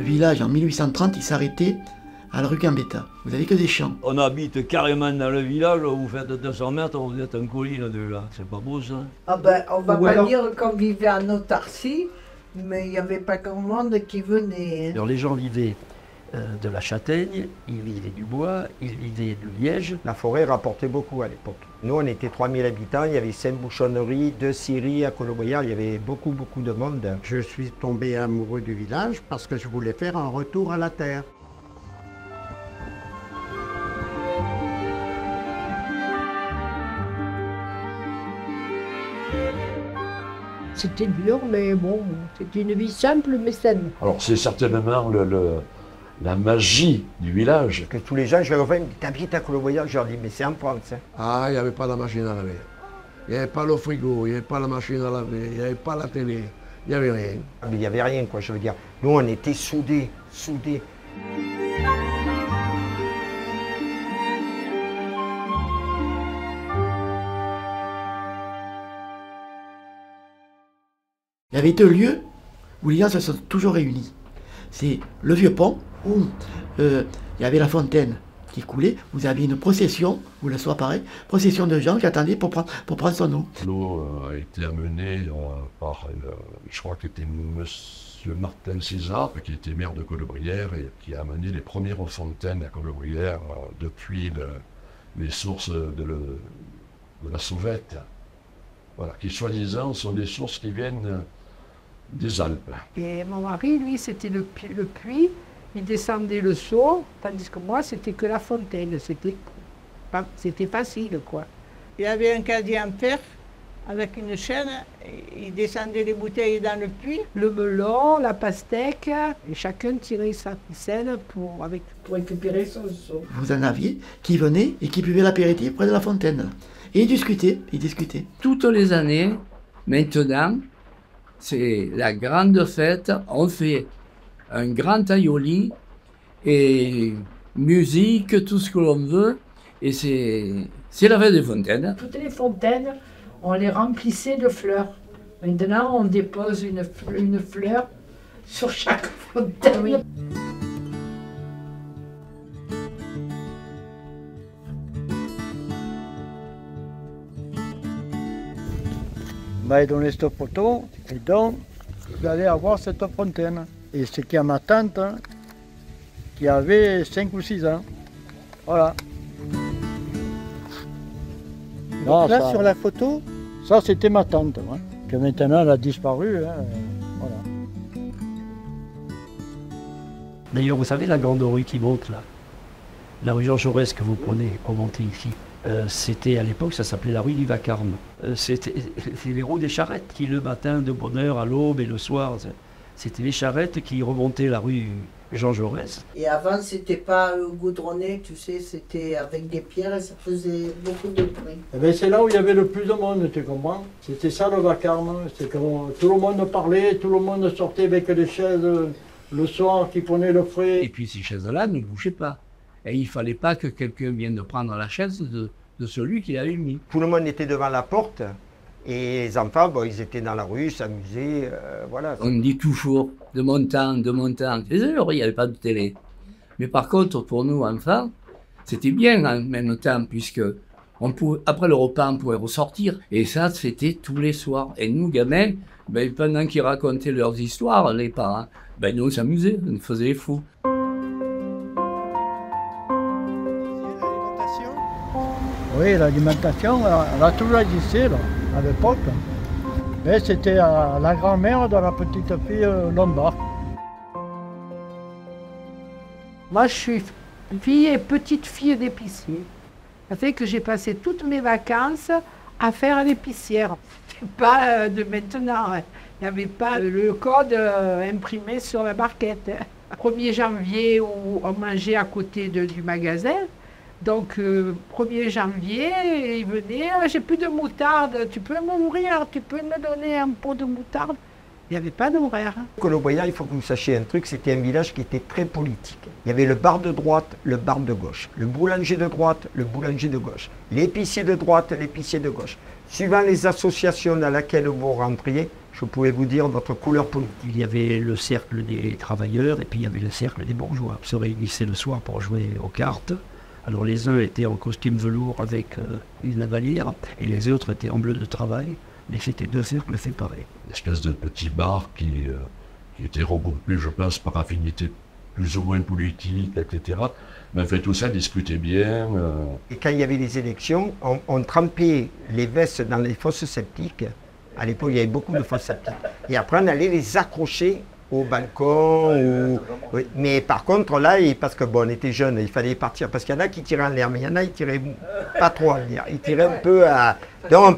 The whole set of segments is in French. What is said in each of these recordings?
village, en 1830, il s'arrêtait à la rue Gambetta. Vous n'avez que des champs. On habite carrément dans le village, vous faites 200 mètres, vous êtes en colline de là. C'est pas beau ça? Ah ben, on va pas dire qu'on vivait en autarcie, mais il n'y avait pas grand monde qui venait. Alors les gens vivaient de la châtaigne, ils vivaient du bois, ils vivaient du liège. La forêt rapportait beaucoup à l'époque. Nous, on était 3000 habitants, il y avait 5 bouchonneries, 2 scieries à Coloboyard, il y avait beaucoup de monde. Je suis tombé amoureux du village parce que je voulais faire un retour à la terre. C'était dur, mais bon, c'était une vie simple mais saine. Alors c'est certainement la magie du village. Que tous les gens, je les revois, ils me disent, t'habites à Coloboyard, je leur dis, mais c'est en France. Hein. Ah, il n'y avait pas la machine à laver. Il n'y avait pas le frigo, il n'y avait pas la machine à laver, il n'y avait pas la télé, il n'y avait rien. Ah, mais il n'y avait rien, quoi, je veux dire. Nous, on était soudés. Il y avait deux lieux où les gens se sont toujours réunis. C'est le vieux pont, où il y avait la fontaine qui coulait. Vous aviez une procession, ou le soir pareil, procession de gens qui attendaient pour prendre son eau. L'eau a été amenée par, je crois que c'était M. Martin César, qui était maire de Colobrières et qui a amené les premières fontaines à Colobrières depuis les sources de la Sauvette. Voilà, qui soi-disant sont des sources qui viennent des Alpes. Et mon mari, lui, c'était le puits, il descendait le seau, tandis que moi, c'était que la fontaine. C'était facile, quoi. Il y avait un casier en fer avec une chaîne, il descendait les bouteilles dans le puits. Le melon, la pastèque, et chacun tirait sa ficelle pour récupérer son seau. Vous en aviez qui venaient et qui buvaient l'apéritif près de la fontaine. Et ils discutaient. Toutes les années, maintenant, c'est la grande fête. On fait un grand aïoli et musique, tout ce que l'on veut. Et c'est la fête des fontaines. Toutes les fontaines, on les remplissait de fleurs. Maintenant, on dépose une fleur sur chaque fontaine. Oui. m'a donné cette photo et donc vous allez avoir cette fontaine. Et c'est à ma tante qui avait 5 ou 6 ans. Voilà. Donc là, sur la photo, ça c'était ma tante, hein, que maintenant elle a disparu. Hein, voilà. D'ailleurs, vous savez la grande rue qui monte là, la rue Jean Jaurès que vous prenez pour monter ici, c'était à l'époque, ça s'appelait la rue du Vacarme. C'est les roues des charrettes qui le matin de bonne heure, à l'aube et le soir, c'était les charrettes qui remontaient la rue Jean Jaurès. Et avant, c'était pas goudronné, tu sais, c'était avec des pierres et ça faisait beaucoup de bruit. Eh bien, c'est là où il y avait le plus de monde, tu comprends? C'était ça le vacarme. C'est comme tout le monde parlait, tout le monde sortait avec les chaises le soir qui prenaient le frais. Et puis ces chaises-là ne bougeaient pas. Et il ne fallait pas que quelqu'un vienne de prendre la chaise de celui qui l'avait mis. Tout le monde était devant la porte. Et les enfants, bon, ils étaient dans la rue, s'amusaient, voilà. On dit toujours, de mon temps. C'est sûr, il n'y avait pas de télé. Mais par contre, pour nous, enfants, c'était bien en même temps, puisque après le repas, on pouvait ressortir. Et ça, c'était tous les soirs. Et nous, gamins, ben, pendant qu'ils racontaient leurs histoires, les parents, ben, nous, on s'amusait, on faisait les fous. Oui, l'alimentation, elle a toujours existé, là, à l'époque. Mais c'était la grand-mère de la petite fille Lombard. Moi, je suis fille et petite fille d'épicier. Ça fait que j'ai passé toutes mes vacances à faire l'épicière. C'est pas de maintenant. Hein. Il n'y avait pas le code imprimé sur la barquette. 1er janvier, on mangeait à côté du magasin. Donc, 1er janvier, il venait, j'ai plus de moutarde, tu peux m'ouvrir, tu peux me donner un pot de moutarde. Il n'y avait pas d'horaire. Coloboyard, il faut que vous sachiez un truc, c'était un village qui était très politique. Il y avait le bar de droite, le bar de gauche, le boulanger de droite, le boulanger de gauche, l'épicier de droite, l'épicier de gauche. Suivant les associations dans lesquelles vous rentriez, je pouvais vous dire notre couleur politique. Il y avait le cercle des travailleurs et puis il y avait le cercle des bourgeois. Ils se réunissaient le soir pour jouer aux cartes. Alors les uns étaient en costume velours avec une lavalière et les autres étaient en bleu de travail. Mais c'était deux cercles séparés. Une espèce de petit bar qui était regroupé, je pense, par affinité plus ou moins politique, etc. Mais en fait, tout ça discutait bien. Et quand il y avait les élections, on trempait les vestes dans les fosses septiques. À l'époque, il y avait beaucoup de fosses septiques. Et après, on allait les accrocher au balcon. Oui. Mais par contre, là, parce que bon, on était jeunes, il fallait partir. Parce qu'il y en a qui tiraient en l'air, mais il y en a qui tiraient pas trop en l'air. Ils tiraient un peu à... Donc on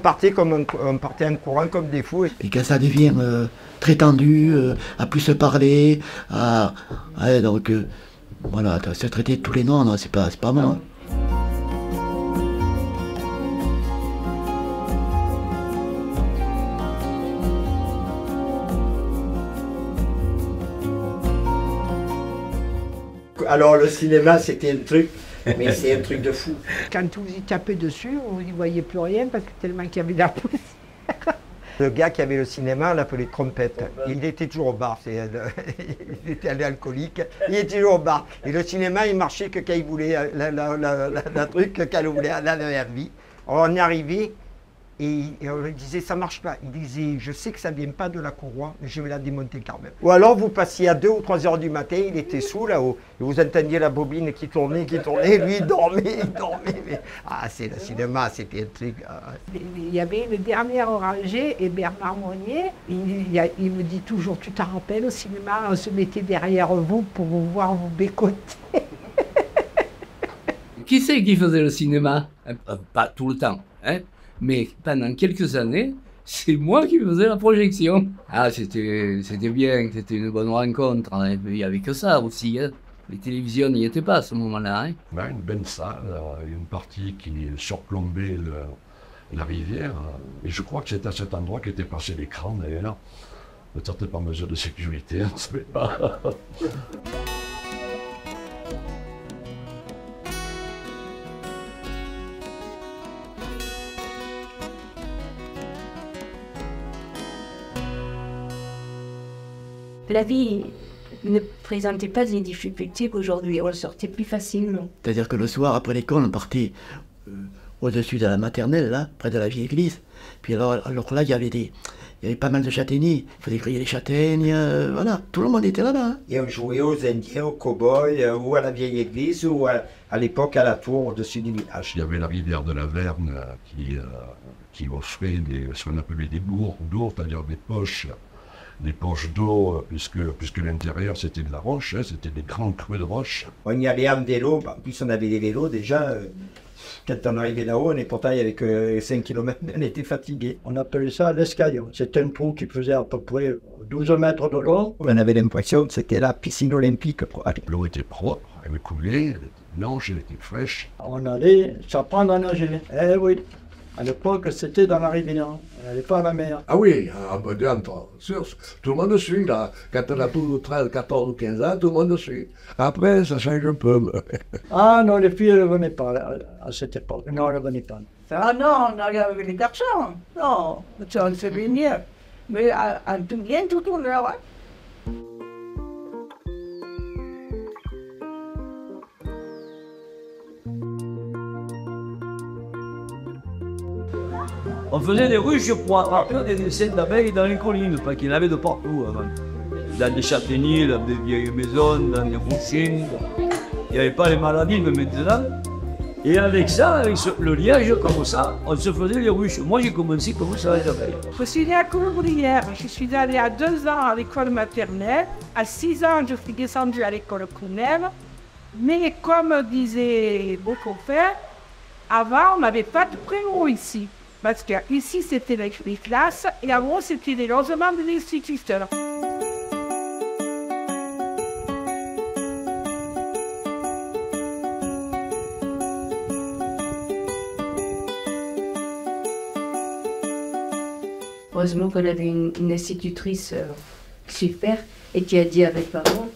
partait en courant comme des fous. Et quand ça devient très tendu, à plus se parler, ouais, donc voilà, se traiter tous les noms, non, c'est pas bon. Hein. Alors le cinéma, c'était un truc, mais c'est un truc de fou. Quand vous y tapez dessus, vous n'y voyez plus rien parce que tellement qu'il y avait de la poussière. Le gars qui avait le cinéma, on l'appelait Trompette. Il était toujours au bar, il était allé alcoolique, il était toujours au bar. Et le cinéma, il marchait que quand il voulait, la truc, quand il voulait aller à la vie. On est arrivé et on lui disait, ça marche pas. Il disait, je sais que ça vient pas de la courroie, mais je vais la démonter quand même. Ou alors vous passiez à 2 ou 3 heures du matin, il était sous là-haut, et vous entendiez la bobine qui tournait, et lui il dormait. Mais... Ah, c'est le cinéma, c'était un truc... Il y avait le dernier rangée et Bernard Monnier, il me dit toujours, tu t'en rappelles, au cinéma, on se mettait derrière vous pour vous voir vous bécoter. Qui c'est qui faisait le cinéma? Pas tout le temps, hein? Mais pendant quelques années, c'est moi qui faisais la projection. Ah, c'était bien, c'était une bonne rencontre. Il n'y avait que ça aussi. Hein. Les télévisions n'y étaient pas à ce moment-là. Hein. Ouais, une belle salle, une partie qui surplombait la rivière. Et je crois que c'est à cet endroit qu'était passé l'écran d'ailleurs. Peut-être par mesure de sécurité, on ne savait pas. La vie ne présentait pas des difficultés qu'aujourd'hui, on sortait plus facilement. C'est-à-dire que le soir, après l'école, on partait au-dessus de la maternelle, là, près de la vieille église. Puis alors là, il y avait pas mal de châtaigniers. Il fallait griller les châtaignes, voilà. Tout le monde était là-bas. Hein. Et on jouait aux Indiens, aux cow-boys, ou à la vieille église, ou à l'époque à la tour au-dessus du village. Il y avait la rivière de la Verne qui offrait ce qu'on appelait des bourgs d'eau, c'est-à-dire des poches d'eau, puisque l'intérieur c'était de la roche, hein, c'était des grands creux de roche. On y allait en vélo, en plus on avait des vélos déjà. Quand on arrivait là-haut, pourtant il n'y avait que 5 km, on était fatigué. On appelait ça l'escalion. C'était un trou qui faisait à peu près 12 mètres de long. On avait l'impression que c'était la piscine olympique. L'eau était propre, elle coulait, elle était blanche, elle était fraîche. On allait s'apprendre à nager. Eh oui. À l'époque, c'était dans la rivière, on n'allait pas à la mer. Ah oui, tout le monde suit, là. Quand on a tous 13, 14 ou 15 ans, tout le monde suit. Après, ça change un peu. Ah non, les filles ne venaient pas à cette époque. Non, elles ne venaient pas. Ah non, on allait avec les garçons. Non, ça on se baignait. Mais en tout bien, tout tourne là, ouais. On faisait des ruches pour attraper des scènes d'abeilles dans les collines, parce qu'il y en avait de partout avant. Dans des châtaigniers, dans des vieilles maisons, dans des bouchines. Il n'y avait pas les maladies de maintenant. Et avec ça, avec le liège comme ça, on se faisait les ruches. Moi j'ai commencé comme ça les abeilles. Je suis née à Colombrières, je suis allée à 2 ans à l'école maternelle. À 6 ans, je suis descendue à l'école primaire. Mais comme disaient beaucoup frères, avant on n'avait pas de prénom ici. Parce qu'ici, c'était les classes, et avant, c'était les logements de l'instituteur. Heureusement qu'on avait une institutrice super, et qui a dit à mes parents,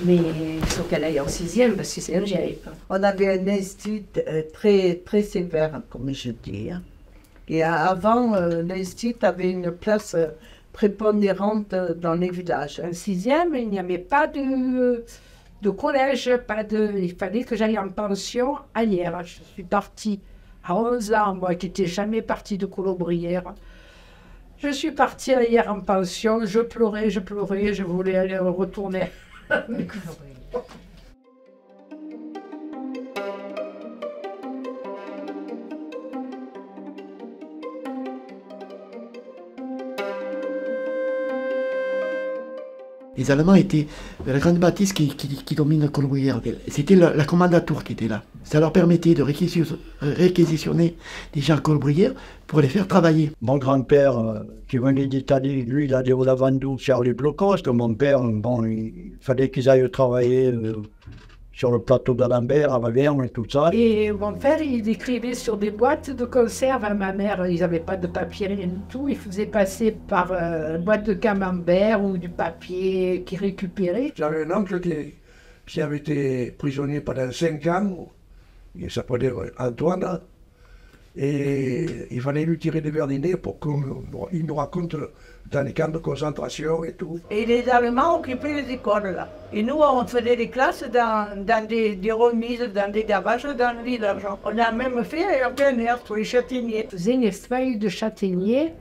mais il faut qu'elle aille en 6e, parce que sinon, j'y arrive pas. On avait un institut très, très sévère, comme je dis. Hein. Et avant, l'institut avait une place prépondérante dans les villages. En sixième, il n'y avait pas de collège, il fallait que j'aille en pension ailleurs. Je suis partie à 11 ans, moi qui n'étais jamais partie de Colobrières. Je suis partie ailleurs en pension, je pleurais, je voulais aller retourner. Les Allemands étaient la grande bâtisse qui domine Colobrières. C'était la commandature qui était là. Ça leur permettait de réquisitionner des gens à Colobrières pour les faire travailler. Mon grand-père, qui venait d'Italie, lui, il allait au Lavandou faire les blocos. Mon père, bon, il fallait qu'ils aillent travailler sur le plateau d'Alembert, à Raverne et tout ça. Et mon père, il écrivait sur des boîtes de conserve à ma mère. Ils n'avaient pas de papier, rien du tout. Il faisait passer par une boîte de camembert ou du papier qu'il récupérait. J'avais un oncle qui avait été prisonnier pendant 5 ans. Il s'appelait Antoine. Et il fallait lui tirer des verres du nez pour qu'il nous raconte dans les camps de concentration et tout. Et les Allemands occupaient les écoles là. Et nous, on faisait des classes dans des remises, dans des gavages, dans le village. On a même fait un plein air sur les châtaigniers. On faisait les feuilles de châtaignier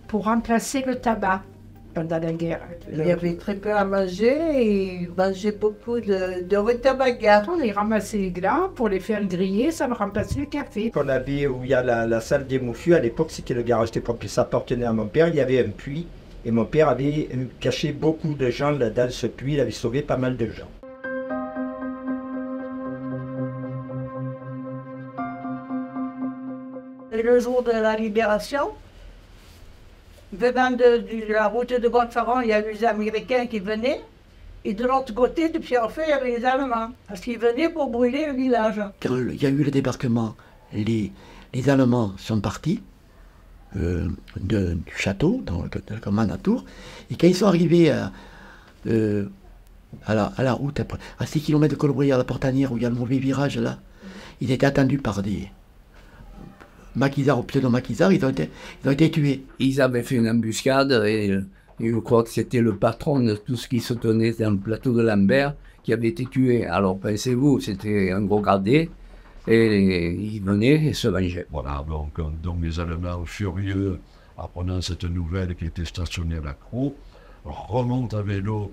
pour remplacer le tabac pendant la guerre. Il y avait très peu à manger et ils mangeaient beaucoup de rutabaga. On les ramassait les glands pour les faire griller, ça me remplaçait le café. On avait où il y a la salle des moufus, à l'époque c'était le garage des pompiers, ça appartenait à mon père, il y avait un puits et mon père avait caché beaucoup de gens là dans ce puits, il avait sauvé pas mal de gens. Et le jour de la libération, venant de la route de Gonfaron, il y avait les Américains qui venaient. Et de l'autre côté, de Pierrefonds, il y avait les Allemands. Parce qu'ils venaient pour brûler le village. Quand il y a eu le débarquement, les Allemands sont partis du château, dans le commandature. Et quand ils sont arrivés à la route, à 6 km de Colobrières, à la Portanière, où il y a le mauvais virage là, ils étaient attendus par des maquisards ou pseudo-maquisards, ils ont été tués. Ils avaient fait une embuscade et je crois que c'était le patron de tout ce qui se tenait dans le plateau de Lambert qui avait été tué. Alors pensez-vous, c'était un gros gradé et ils venaient et se vengeaient. Voilà, donc les Allemands furieux, apprenant cette nouvelle qui était stationnée à la Crau, remontent à vélo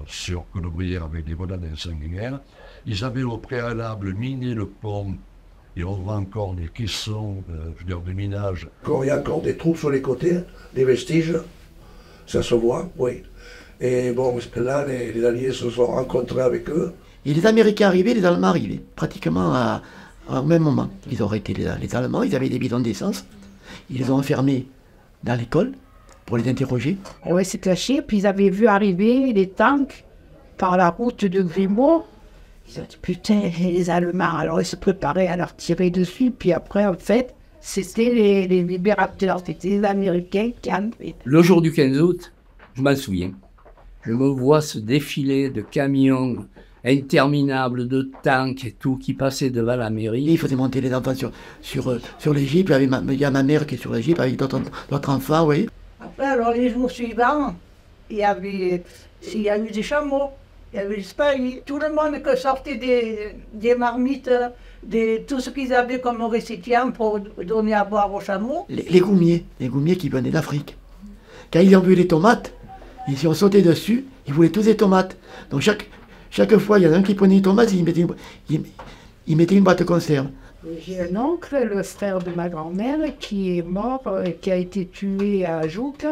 sur Colobrières avec des volants sanguinaires. Ils avaient au préalable miné le pont. Et on voit encore des caissons de minage. Il y a encore des trous sur les côtés, des vestiges, ça se voit, oui. Et bon, là, les Alliés se sont rencontrés avec eux. Et les Américains arrivaient, les Allemands arrivaient, pratiquement au même moment. Ils auraient été les Allemands, ils avaient des bidons d'essence, ils les ont enfermés dans l'école pour les interroger. Oui, c'est caché, puis ils avaient vu arriver les tanks par la route de Grimaud. Ils ont dit, putain, les Allemands, alors ils se préparaient à leur tirer dessus, puis après, en fait, c'était les libérateurs, c'était les Américains qui entraient. Le jour du 15 août, je m'en souviens, je me vois ce défilé de camions interminables, de tanks et tout, qui passaient devant la mairie. Il faisait monter les enfants sur les jeeps, il y a ma mère qui est sur les jeeps avec d'autres enfants, oui. Après, alors les jours suivants, il y a eu des chameaux. Il y avait des spaghettis, tout le monde qui sortait des marmites, tout ce qu'ils avaient comme récipient pour donner à boire aux chameaux. Les goumiers qui venaient d'Afrique. Quand ils ont vu les tomates, ils s'y ont sauté dessus, ils voulaient tous des tomates. Donc chaque fois, il y en a un qui prenait une tomate, il mettait une boîte de conserve. J'ai un oncle, le frère de ma grand-mère, qui est mort, qui a été tué à Jouques.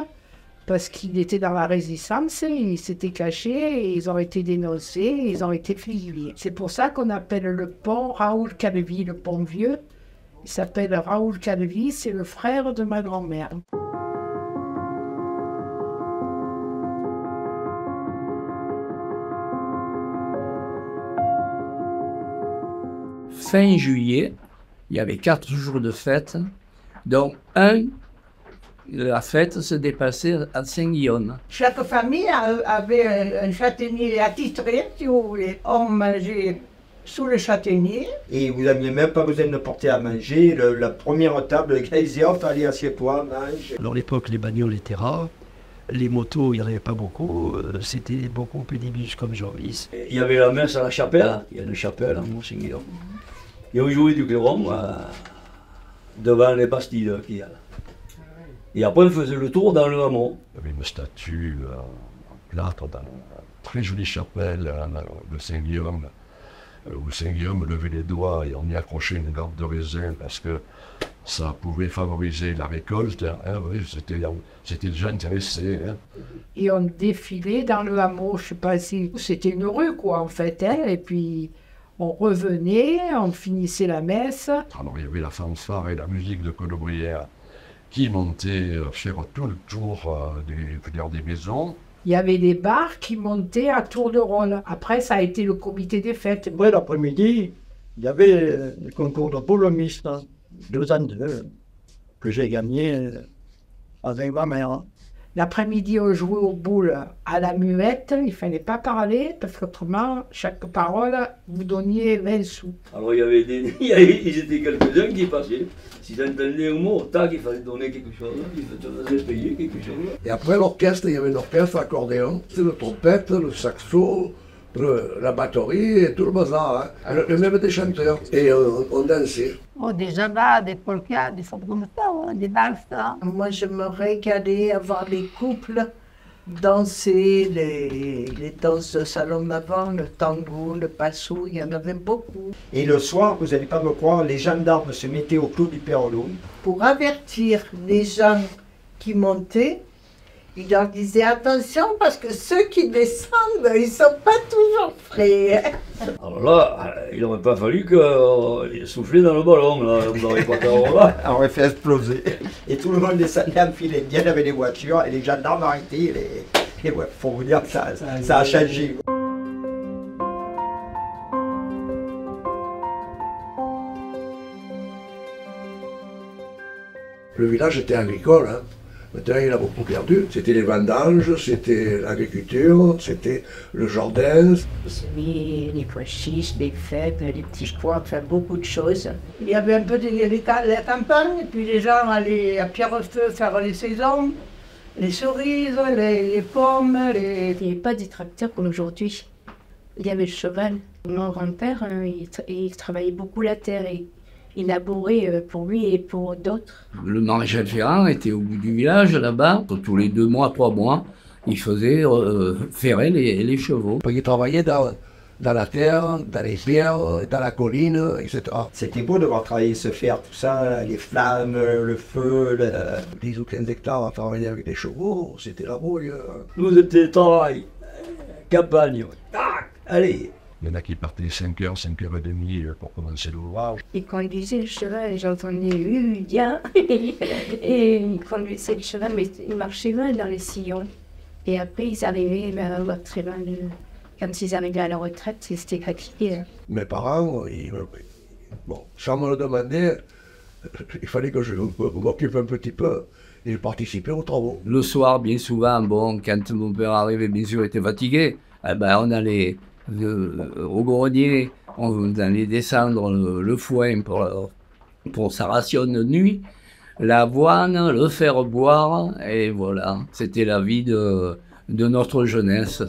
Parce qu'il était dans la résistance, il s'était caché, et ils ont été dénoncés, et ils ont été fusillés. C'est pour ça qu'on appelle le pont Raoul Calvi, le pont vieux. Il s'appelle Raoul Calvi, c'est le frère de ma grand-mère. Fin juillet, il y avait 4 jours de fête, dont la fête se dépassait à Saint-Guillaume. Chaque famille avait un châtaignier attitré, si vous voulez. On mangeait sous le châtaignier. Et vous n'aviez même pas besoin de porter à manger. La première table, le gars disait, oh, allez, assieds-toi, mange. Alors à l'époque, les bagnoles étaient rares. Les motos, il n'y en avait pas beaucoup. C'était beaucoup plus des bus comme Jean-Vis. Il y avait la messe à la chapelle. Il y a une chapelle à Monseigneur. Et on jouait du clairon devant les bastilles qu'il y a là. Et après, on faisait le tour dans le hameau. Il y avait une statue en plâtre dans une très jolie chapelle de Saint-Guillaume, où Saint-Guillaume levait les doigts et on y accrochait une garde de raisin parce que ça pouvait favoriser la récolte. Hein, oui, c'était déjà intéressé. Hein. Et on défilait dans le hameau, je sais pas si... C'était une rue, quoi, en fait. Hein, et puis, on revenait, on finissait la messe. Alors, il y avait la fanfare et la musique de Colobrières qui montaient faire tout le tour des maisons. Il y avait des bars qui montaient à tour de rôle. Après, ça a été le comité des fêtes. Après, l'après-midi, il y avait le concours de polo mixte, 2 ans que j'ai gagné avec ma mère. L'après-midi, on jouait aux boules à la muette. Il ne fallait pas parler, parce qu'autrement, chaque parole, vous donniez 20 sous. Alors, ils étaient quelques-uns qui passaient. S'ils entendaient un mot, tac, il fallait donner quelque chose, il fallait payer quelque chose. Et après l'orchestre, il y avait l'orchestre, l'accordéon, le trompette, le saxo, la batterie et tout le bazar. Hein. Le même des chanteurs. Et on dansait. Oh, des jambas, des polkas, des choses comme ça, hein, des valses. Hein. Moi, je me régalais à voir les couples danser, les danses de salon d'avant, le tango, le passo, il y en avait beaucoup. Et le soir, vous n'allez pas me croire, les gendarmes se mettaient au clos du Père-Loup. Pour avertir les gens qui montaient, il leur disait attention parce que ceux qui descendent, ils ne sont pas toujours frais. Alors là, il n'aurait pas fallu que souffler dans le ballon, là, vous n'auriez pas là. On aurait fait exploser. Et tout le monde descendait en filet bien avec les voitures et les gendarmes arrêtaient. Et ouais, faut vous dire que ça a changé. Le village était agricole. Hein. Maintenant, il a beaucoup perdu. C'était les vendanges, c'était l'agriculture, c'était le jardin. Les semis, les pois chiches, les fèves, les petits pois, enfin beaucoup de choses. Il y avait un peu la campagne, et puis les gens allaient à Pierrefeu faire les saisons, les cerises, les pommes. Il n'y avait pas des tracteurs comme aujourd'hui. Il y avait le cheval. Mon grand-père, il travaillait beaucoup la terre. Il labourait pour lui et pour d'autres. Le maréchal Ferrand était au bout du village, là-bas. Tous les 2 mois, 3 mois, il faisait ferrer les chevaux. Il travaillait dans la terre, dans les pierres, dans la colline, etc. C'était beau de voir travailler ce fer, tout ça, les flammes, le feu. 10 ou 15 hectares à travailler avec des chevaux, c'était la brouille. Nous, c'était travail, campagne. Tac, allez. Il y en a qui partaient 5h, 5h30 pour commencer l'ouvrage. Il conduisait le cheval, j'entendais bien. Et il conduisait le cheval, mais il marchait mal dans les sillons. Et après, ils arrivaient à la retraite. Quand ils arrivaient à la retraite, c'était fatigué. Mes parents, sans me le demander, il fallait que je m'occupe un petit peu. Et je participais aux travaux. Le soir, bien souvent, quand mon père arrivait, bien sûr, il était fatigué. On allait au grenier, on allait descendre le foin pour sa ration de nuit, l'avoine, le faire boire, et voilà, c'était la vie de notre jeunesse.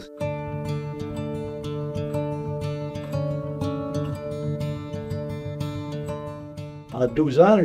À 12 ans,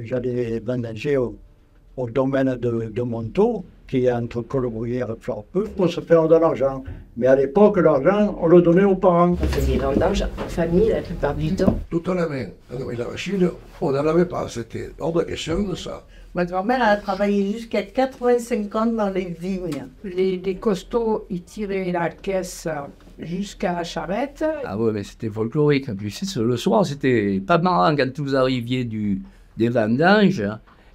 j'allais vendanger au domaine de Montaut, qui est entre Colobrières et Fleurpeux, pour se faire de l'argent. Mais à l'époque, l'argent, on le donnait aux parents. On faisait vendange en famille la plupart du temps. Tout à la main. Et la machine, on n'en avait pas. C'était hors de question de ça. Ma grand-mère a travaillé jusqu'à 85 ans dans les vignes. Les costauds, ils tiraient la caisse jusqu'à la charrette. Ah ouais, mais c'était folklorique. En plus, le soir, c'était pas marrant quand vous arriviez des vendanges.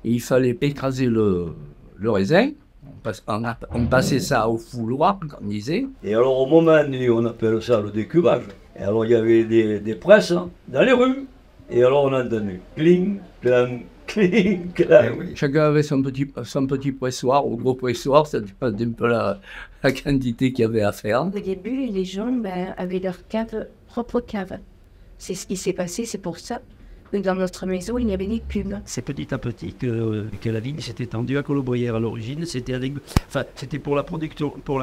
Il fallait écraser le raisin. On passait ça au fouloir, comme on disait. Et alors, au moment donné, on appelle ça le décubage. Et alors, il y avait des presses dans les rues. Et alors, on entendait cling, clang, cling, clang. Chacun avait son petit pressoir, ou gros pressoir, ça dépendait un peu la quantité qu'il y avait à faire. Au début, les gens avaient leur cave propre cave. C'est ce qui s'est passé, c'est pour ça que dans notre maison, il n'y avait ni pub. C'est petit à petit que la vigne s'est étendue à Colobrières. À l'origine, c'était pour la production, pour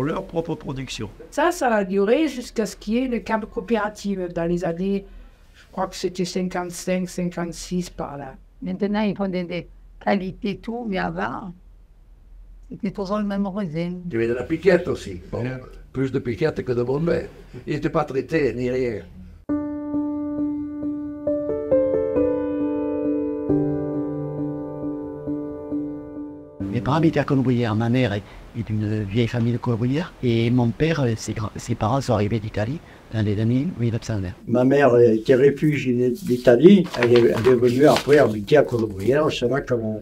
leur propre production. Ça a duré jusqu'à ce qu'il y ait le câble coopératif dans les années, je crois que c'était 55, 56 par là. Maintenant, ils font des qualités et tout, mais avant, c'était toujours le même raisin. Il y avait de la piquette aussi. Bon, plus de piquette que de Bombay. Il n'était pas traité ni rien. Mes parents habitaient à Colobrières. Ma mère est d'une vieille famille de Colobrières. Et mon père, ses parents sont arrivés d'Italie dans les années 1920. Ma mère était réfugiée d'Italie. Elle est venue après habiter à Colobrières. C'est là que mon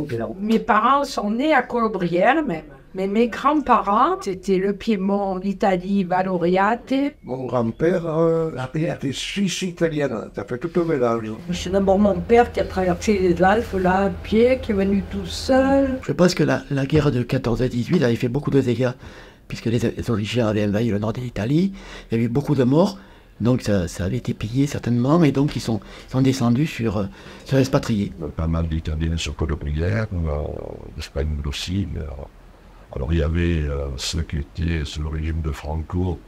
père. Mes parents sont nés à Colobrières même. Mais mes grands-parents, c'était le Piémont, l'Italie, Valoriate. Mon grand-père était suisse-italienne. Ça fait tout le mélange. C'est d'abord mon père qui a traversé les Alpes là à pied, qui est venu tout seul. Je pense que la guerre de 14-18 avait fait beaucoup de dégâts, puisque les Autrichiens avaient envahi le nord de l'Italie. Il y avait beaucoup de morts. Donc ça avait été pillé certainement, et donc ils sont descendus sur l'expatrié. Pas mal d'Italiens sur Colobrières, d'Espagne aussi. Mais, alors il y avait ceux qui étaient sous le régime de Franco,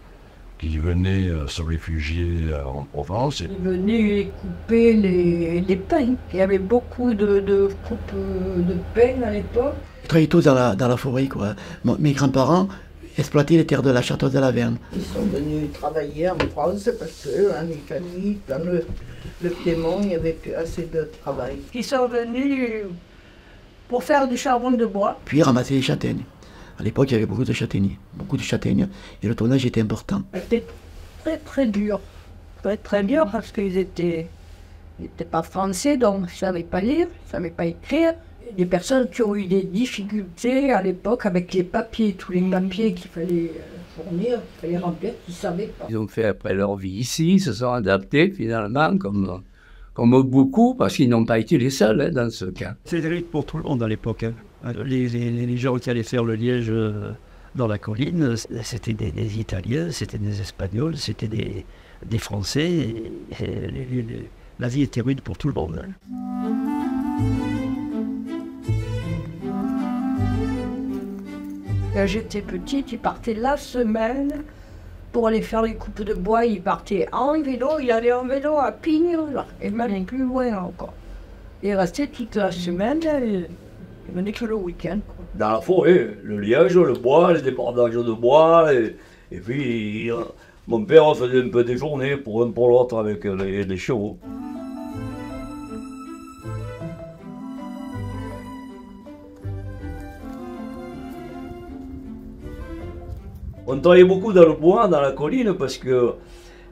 qui venaient se réfugier en Provence. Ils venaient couper les pins. Il y avait beaucoup de coupes de pins à l'époque. Ils travaillaient tous dans la forêt, quoi. Mes grands-parents exploitaient les terres de la Château de la Verne. Ils sont venus travailler en France parce qu'en Italie, dans le Piémont, il n'y avait plus assez de travail. Ils sont venus pour faire du charbon de bois. Puis ramasser les châtaignes. À l'époque, il y avait beaucoup de châtaigniers, et le tonnage était important. C'était très très dur, très dur parce qu'ils n'étaient pas français, donc ils ne savaient pas lire, ils ne savaient pas écrire. Des personnes qui ont eu des difficultés à l'époque avec les papiers, tous les papiers qu'il fallait fournir, qu'il fallait remplir, qu'ils ne savaient pas. Ils ont fait après leur vie ici, ils se sont adaptés finalement comme beaucoup, parce qu'ils n'ont pas été les seuls dans ce cas. C'était terrible pour tout le monde à l'époque. Les gens qui allaient faire le liège dans la colline, c'était des Italiens, c'était des Espagnols, c'était des Français. La vie était rude pour tout le monde. Quand j'étais petite, ils partaient la semaine pour aller faire les coupes de bois. Ils partaient en vélo, il allait en vélo à Pigne, et même plus loin encore. Ils restaient toute la semaine, ils venaient que le week-end. Dans la forêt, le liège, le bois, les départages de bois, et puis mon père faisait un peu des journées pour un pour l'autre avec les chevaux. On travaillait beaucoup dans le bois, dans la colline, parce que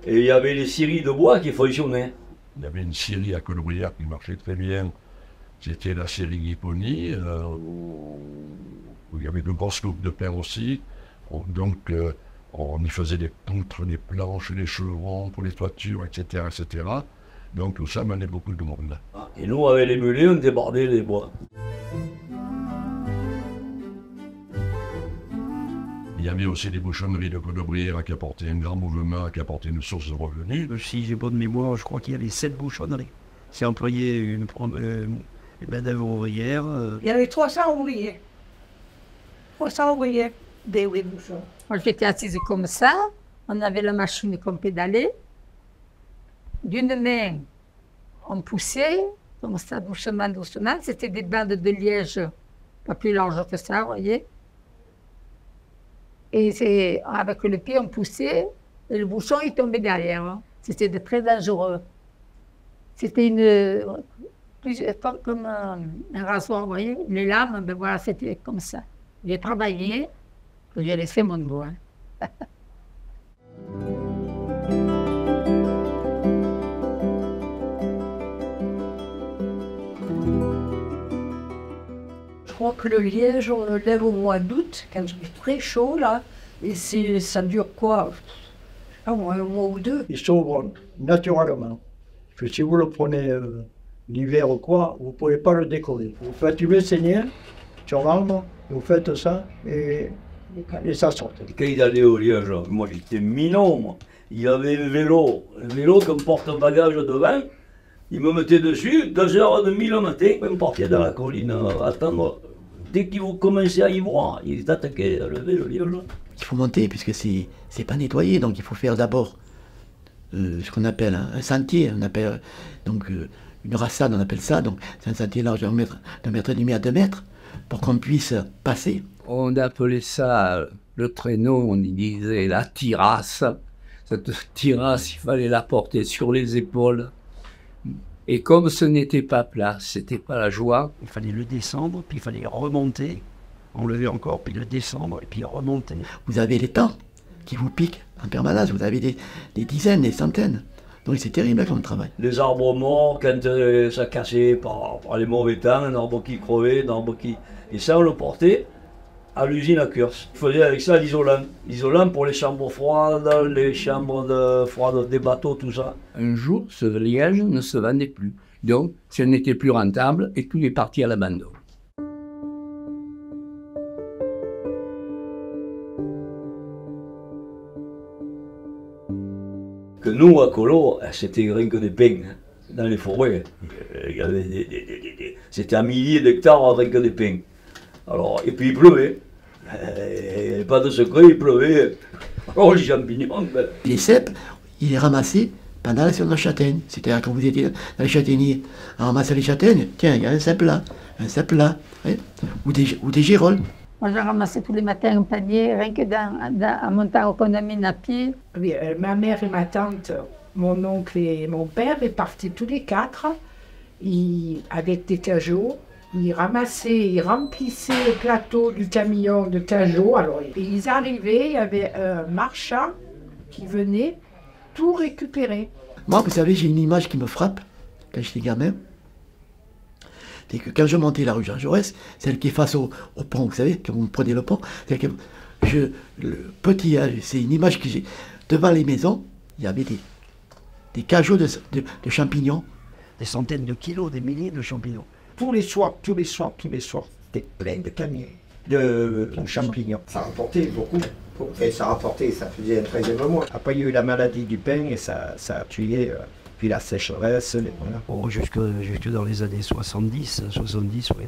il y avait les scieries de bois qui fonctionnaient. Il y avait une scierie à Colobrières qui marchait très bien. C'était la scierie Guiponi, où il y avait de grosses coupes de pain aussi. Donc on y faisait des poutres, des planches, des chevrons pour les toitures, etc., etc. Donc tout ça menait beaucoup de monde. Et nous, avec les mulets, on débordait les bois. Il y avait aussi des bouchonneries de Colobrières qui apportaient un grand mouvement, qui apportaient une source de revenus. Si j'ai bonne mémoire, je crois qu'il y avait 7 bouchonneries. C'est employé une main-d'œuvre ouvrière. Il y avait 300 ouvriers. 300 ouvriers des bouchons. Moi, j'étais assise comme ça. On avait la machine qu'on pédalait. D'une main, on poussait, comme ça, doucement, doucement. C'était des bandes de liège, pas plus larges que ça, vous voyez. Et avec le pied, on poussait, et le bouchon, il tombait derrière. C'était très dangereux. C'était comme un rasoir, vous voyez. Les lames, ben voilà, c'était comme ça. J'ai travaillé, j'ai laissé mon doigt. Je crois que le liège, on le lève au mois d'août, quand il fait très chaud, là. Et ça dure quoi? Un mois ou deux. Il s'ouvre naturellement. Parce que si vous le prenez l'hiver ou quoi, vous ne pouvez pas le décoller. Vous faites une saignée sur l'arbre, vous faites ça et ça sort. Quand il allait au liège, moi j'étais minot, moi. il avait un vélo comme porte-bagages devant. Il me mettait dessus, 2h30 le matin, il me portait dans la colline à attendre. Dès qu'il commençait à y voir, il attaquait le vélo. Il faut monter puisque c'est pas nettoyé, donc il faut faire d'abord ce qu'on appelle un sentier, on appelle donc une rassade, on appelle ça, donc c'est un sentier large d'un mètre et demi à 2 mètres pour qu'on puisse passer. On appelait ça le traîneau, on y disait la tirasse. Cette tirasse, il fallait la porter sur les épaules. Et comme ce n'était pas plat, c'était pas la joie. Il fallait le descendre, puis il fallait remonter, enlever encore, puis le descendre, et puis remonter. Vous avez les temps qui vous piquent en permanence, vous avez des dizaines, des centaines. Donc c'est terrible comme travail. Les arbres morts, quand ça cassait par les mauvais temps, un arbre qui crevait, un arbre qui... Et ça, on le portait à l'usine à Kurs. Il faisait avec ça l'isolant. L'isolant pour les chambres froides, les chambres froides des bateaux, tout ça. Un jour, ce liège ne se vendait plus. Donc, ce n'était plus rentable et tout est parti à l'abandon. Que nous, à Colo, c'était rien que des pins dans les forêts. Il y avait c'était un millier d'hectares rien que des pins. Alors, et puis il pleuvait. Il n'y avait pas de secret, il pleuvait. Oh, les champignons. Les cèpes, il les ramassait pendant la saison de châtaigne. C'est-à-dire quand vous étiez dans les châtaigniers à ramasser les châtaignes, tiens, il y a un cèpe là, hein, ou des girolles. Moi, je ramassais tous les matins un panier, rien que en montant au condomine à pied. Oui, ma mère et ma tante, mon oncle et mon père est partis tous les 4 avec des cajots. Ils ramassaient, ils remplissaient le plateau du camion de cajots. Alors, ils arrivaient, il y avait un marchand qui venait tout récupérer. Moi, vous savez, j'ai une image qui me frappe quand j'étais gamin. C'est que quand je montais la rue Jean Jaurès, celle qui est face au pont, vous savez, quand vous prenez le pont, c'est une image que j'ai. Devant les maisons, il y avait des cajots de champignons. Des centaines de kilos, des milliers de champignons. Tous les soirs, c'était plein de camions de champignons. Ça rapportait beaucoup. Et ça faisait un 13e mois. Après, il y a eu la maladie du pain et ça a tué. Puis la sécheresse, voilà. Oh, jusque dans les années 70, oui.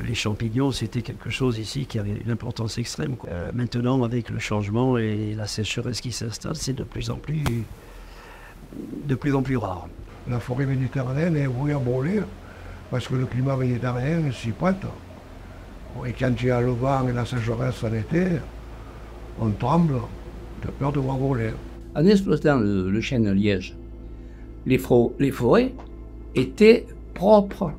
Les champignons, c'était quelque chose ici qui avait une importance extrême. Maintenant, avec le changement et la sécheresse qui s'installe, c'est de plus en plus rare. La forêt méditerranéenne est vouée à brûler parce que le climat méditerranéen s'y prête. Et quand il y a le vent et la sécheresse en été, on tremble de peur de voir brûler. En exploitant le chêne de Liège, les forêts étaient propres.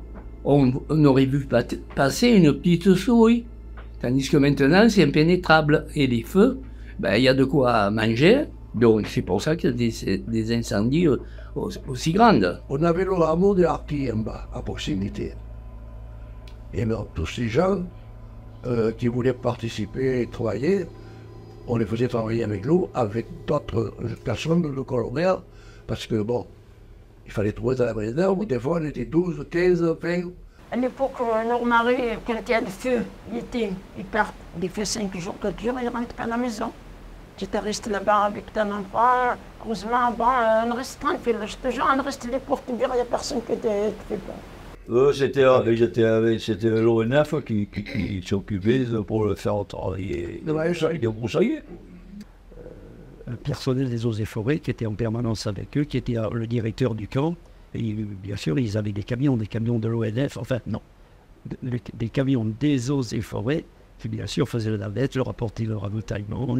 On aurait vu passer une petite souris. Tandis que maintenant, c'est impénétrable. Et les feux, il y a de quoi manger. Donc, c'est pour ça qu'il y a des incendies aussi grands. On avait le hameau de Arty en bas, à proximité. Et donc, tous ces gens qui voulaient participer et travailler, on les faisait travailler avec nous, avec d'autres personnes de colonel, parce que bon, il fallait trouver de la main-d'œuvre. Des fois, on était 12, 15, 20. À l'époque, leur mari, quand il y a le feu, il part, il fait 5 jours de dur, il rentre pas à la maison. J'étais resté là-bas avec ton enfant. Heureusement, on reste tranquille. Je te jure, on reste les portes ouvertes, il n'y a personne qui te fait peur. C'était l'ONF qui s'occupait pour le faire travailler. Il est broussaillé. Un personnel des eaux et forêts qui était en permanence avec eux, qui était le directeur du camp. Et bien sûr, ils avaient des camions de l'ONF, enfin non, des camions des eaux et forêts, qui bien sûr faisaient la navette, leur apportaient leur ravitaillement,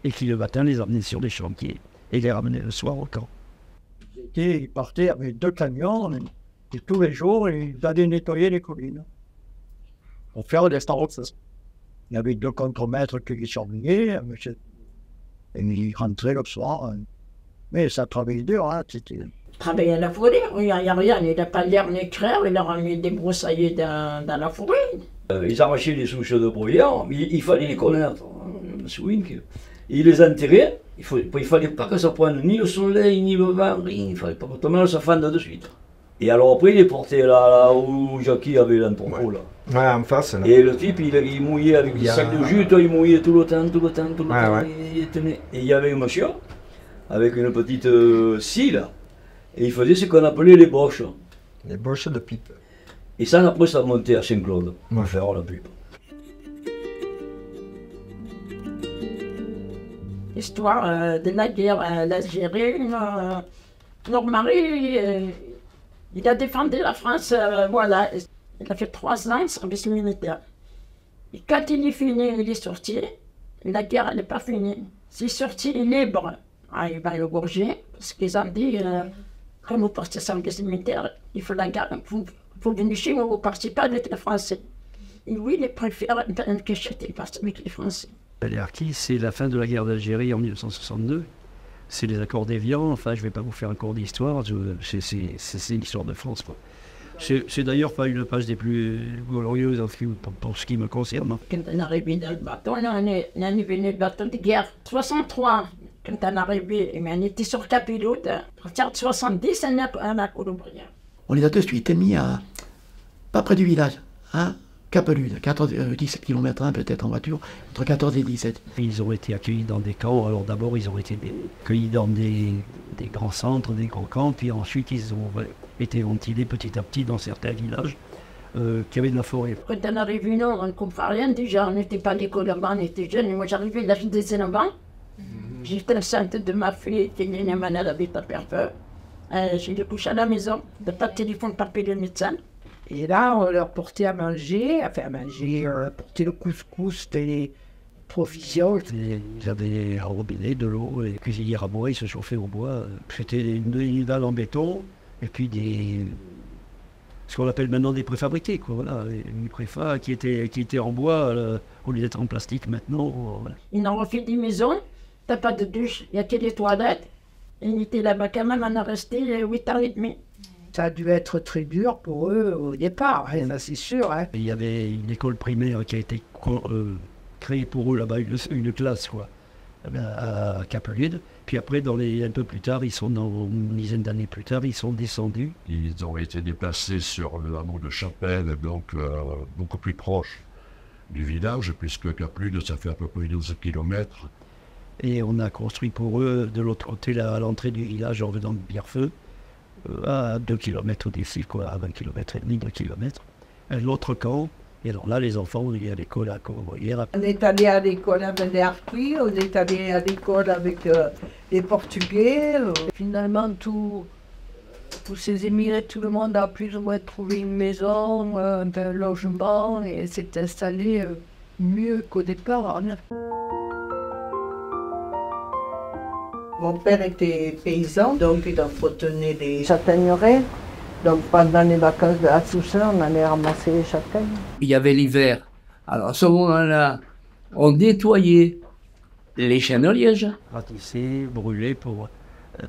et qui le matin les amenaient sur les chantiers, et les ramenaient le soir au camp. Ils partaient avec 2 camions, et tous les jours, ils allaient nettoyer les collines, pour faire des starts. Il y avait 2 contremaîtres qui surveillaient, et ils rentraient le soir. Mais ça travaillait dur, hein, c'était... Travailler à la forêt, il n'y a rien, il n'a pas l'herbe ni crève, il a mis des broussailles dans la forêt. Ils arrachaient les souches de bruyère, mais il fallait les connaître. Ils les enterraient, il ne fallait pas que ça prenne ni le soleil, ni le vent, rien. Il ne fallait pas que tout le monde se fende de suite. Et alors après, il est porté là où Jackie avait l'entrepôt, là. Ouais, en face. Là. Et le type, il mouillait avec des sacs de jus, toi, il mouillait tout le temps. Et il y avait un monsieur avec une petite scie, là. Et il faisait ce qu'on appelait les boches. Les boches de pipe. Et ça, après, ça montait à Saint-Claude, pour faire la pipe. Histoire de la guerre d'Algérie. Notre mari, il a défendu la France, voilà. Il a fait 3 ans de service militaire. Et quand il est fini, il est sorti. La guerre n'est pas finie. S'il est sorti libre, il va le gorger. Parce qu'ils ont dit, quand vous partez service militaire, il faut la guerre. Vous venez chez vous, vous ne partez pas avec les Français. Et lui, il préfère une cachette, il part avec les Français. Les harkis, c'est la fin de la guerre d'Algérie en 1962. C'est les accords d'Évian. Enfin, je ne vais pas vous faire un cours d'histoire. C'est l'histoire de France, quoi. C'est d'ailleurs pas une page des plus glorieuses pour ce qui me concerne. Quand on est arrivé dans le bateau, on est venu le bateau de guerre. 63, quand on est arrivé, on était sur Capilote. À partir de 70, on a Colombrière. On les a de suite mis à, pas près du village, à Capelude, 17 km peut-être en voiture, entre 14 et 17. Ils ont été accueillis dans des camps. Alors d'abord, ils ont été accueillis dans des grands centres, des grands camps, puis ensuite ils ont été ventilés petit à petit dans certains villages qui avaient de la forêt. Quand on est arrivé, non, on ne comprend rien déjà, on n'était pas à l'école là-bas, on était jeunes. Moi j'arrivais à l'âge de 19 ans, j'étais enceinte de ma fille qui est née malade avec à Perfeu. J'ai le couché à la maison, pas de téléphone, pas de médecin. Et là, on leur portait à manger, on leur portait le couscous, des provisions. Ils avaient un robinet, de l'eau, et les cuisinières à bois, ils se chauffaient au bois. C'était une dalle en béton, et puis ce qu'on appelle maintenant des préfabriqués, quoi, voilà, une préfa qui était en bois, au lieu d'être en plastique maintenant. Voilà. Ils ont refait des maisons, t'as pas de douche, il n'y a que des toilettes. Et ils étaient là-bas quand même, on a resté 8 ans et demi. Ça a dû être très dur pour eux au départ, ça c'est sûr. Hein. Il y avait une école primaire qui a été créée pour eux là-bas, une classe quoi, à Capelude. Puis après, un peu plus tard, une dizaine d'années plus tard, ils sont descendus. Ils ont été déplacés sur le hameau de Chapelle, donc beaucoup plus proche du village, puisque Capelude, ça fait à peu près 12 km. Et on a construit pour eux, de l'autre côté, à l'entrée du village, en venant de Bierfeu, à 2 km au-dessus, quoi, à 20 km et demi, 2 km. L'autre camp, et alors là, les enfants, ils allaient à l'école à Colombrière. On est allé à l'école avec les Harkis, on est allé à l'école avec les Portugais. Finalement, tous ces émigrés, tout le monde a plus ou moins trouvé une maison, un logement, et s'est installé mieux qu'au départ. Mon père était paysan, donc il entretenait des châtaigneraies. Donc pendant les vacances de la Toussaint, on allait ramasser les châtaignes. Il y avait l'hiver. Alors à ce moment-là, on nettoyait les chênes de liège. Ratisser, brûler pour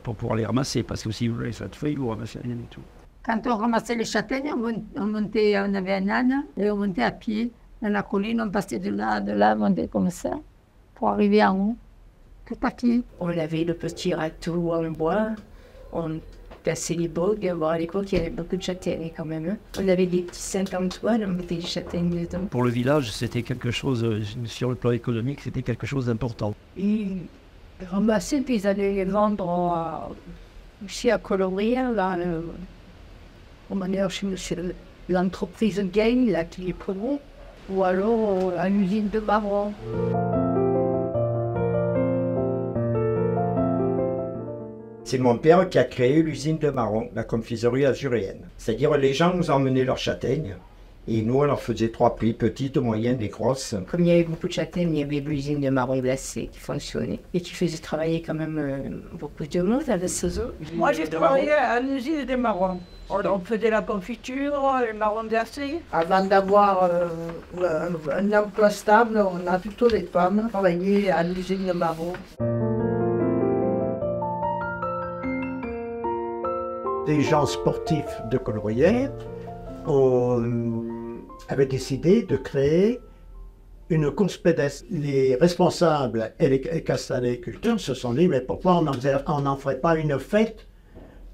pouvoir les ramasser, parce que si vous voulez cette feuille, vous ramassez rien du tout. Quand on ramassait les châtaignes, on avait un âne et on montait à pied dans la colline, on passait de là, on montait comme ça, pour arriver en haut. On avait le petit râteau en bois, on cassait les bogues. Bon, à l'époque, il y avait beaucoup de châtaignes quand même. On avait des petits Saint-Antoine, on mettait des châtaignes dedans. Pour le village, c'était quelque chose, sur le plan économique, c'était quelque chose d'important. Ils ramassaient, puis ils allaient les vendre ici à Colombrière, là, chez l'entreprise Gain, là, qui les prenait, ou alors à l'usine de Marron. C'est mon père qui a créé l'usine de marron, la confiserie azuréenne. C'est-à-dire les gens nous emmenaient leurs châtaignes et nous on leur faisait 3 prix, petites, moyennes et grosses. Comme il y avait beaucoup de châtaignes, il y avait l'usine de marron glacé qui fonctionnait et qui faisait travailler quand même beaucoup de monde à la saison. Moi j'ai travaillé à l'usine des marrons. On faisait la confiture, les marrons glacés. Avant d'avoir un emploi stable, on a plutôt des femmes travaillé à l'usine de marron. Des gens sportifs de Colombrière avaient décidé de créer une course pédestre. Les responsables et les castelliculteurs se sont dit, mais pourquoi on n'en ferait pas une fête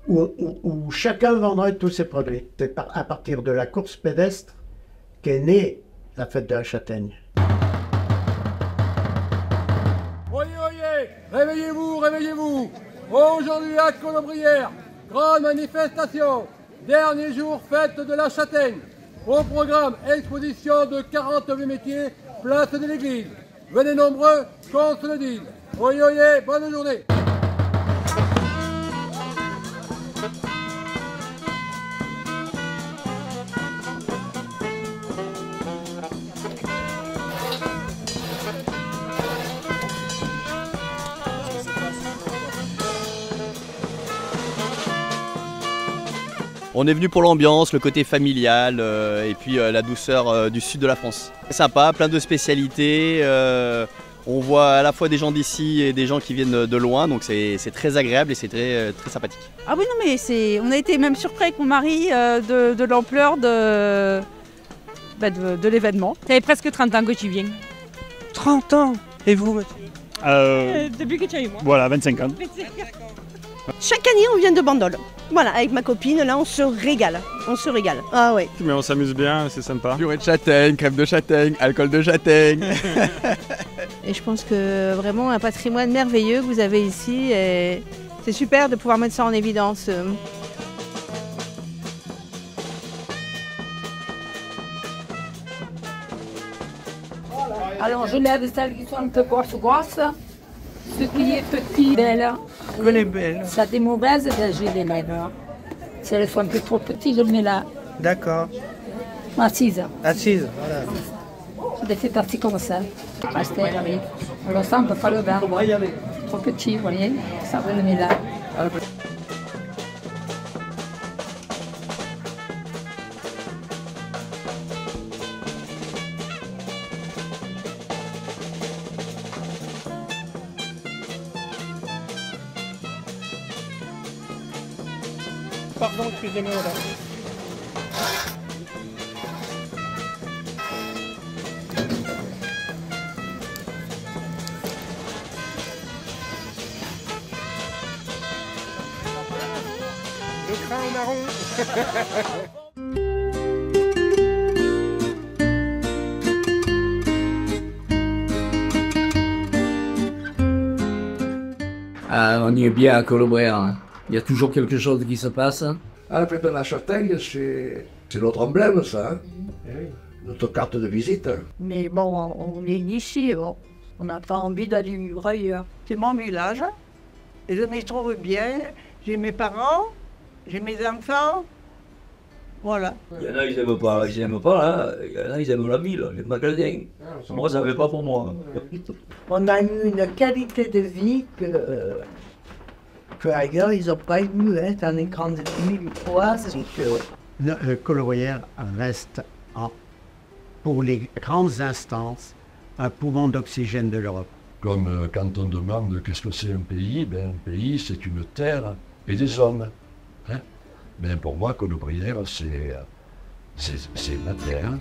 où chacun vendrait tous ses produits. C'est à partir de la course pédestre qu'est née la fête de la châtaigne. Oyez, oyez, réveillez-vous, réveillez-vous. Aujourd'hui à Colobrières, grande manifestation. Dernier jour, fête de la châtaigne. Au programme, exposition de 48 métiers, place de l'église. Venez nombreux, qu'on se le dise. Oyez, oyez, bonne journée. On est venu pour l'ambiance, le côté familial et puis la douceur du sud de la France. C'est sympa, plein de spécialités. On voit à la fois des gens d'ici et des gens qui viennent de loin, donc c'est très agréable et c'est très sympathique. Ah oui, non mais on a été même surpris avec mon mari de l'ampleur de l'événement. Ça fait presque 30 ans que tu viens. 30 ans. Et vous, monsieur? Depuis que tu as eu moi. Voilà, 25 ans. Chaque année, on vient de Bandol. Voilà, avec ma copine, là, on se régale. On se régale. Ah ouais. Mais on s'amuse bien, c'est sympa. Purée de châtaigne, crème de châtaigne, alcool de châtaigne. Et je pense que vraiment un patrimoine merveilleux que vous avez ici. Et c'est super de pouvoir mettre ça en évidence. Alors je lève celles qui sont un peu grosses. Ce qui est petit, belle. Elle est belle. Ça des mauvaises, j'ai des lèvres. Si elles sont un peu trop petites, je le mets là. D'accord. Assise. Assise, voilà. Je les fais partir comme ça. Pastel, oui. On le sent, on ne peut pas le voir. Trop petit, vous voyez. Ça, je le mets là. Pardon, excusez-moi là. Le crin au marron. On y est bien à Colobrières. Il y a toujours quelque chose qui se passe. À la fête de la châtaigne, c'est notre emblème, ça. Hein? Notre carte de visite. Mais bon, on est ici, bon. On n'a pas envie d'aller ailleurs. C'est mon village et je m'y trouve bien. J'ai mes parents, j'ai mes enfants. Voilà. Il y en a, ils n'aiment pas, hein. Il y en a, ils aiment la ville, les magasins. Moi, ça ne fait pas pour moi. On a eu une qualité de vie que ailleurs, ils n'ont pas eu, hein, dans les grandes villes. Colobrières reste, pour les grandes instances, un poumon d'oxygène de l'Europe. Comme quand on demande qu'est-ce que c'est un pays, ben, un pays c'est une terre et des hommes. Hein? Ben, pour moi, Colobrières, c'est ma terre,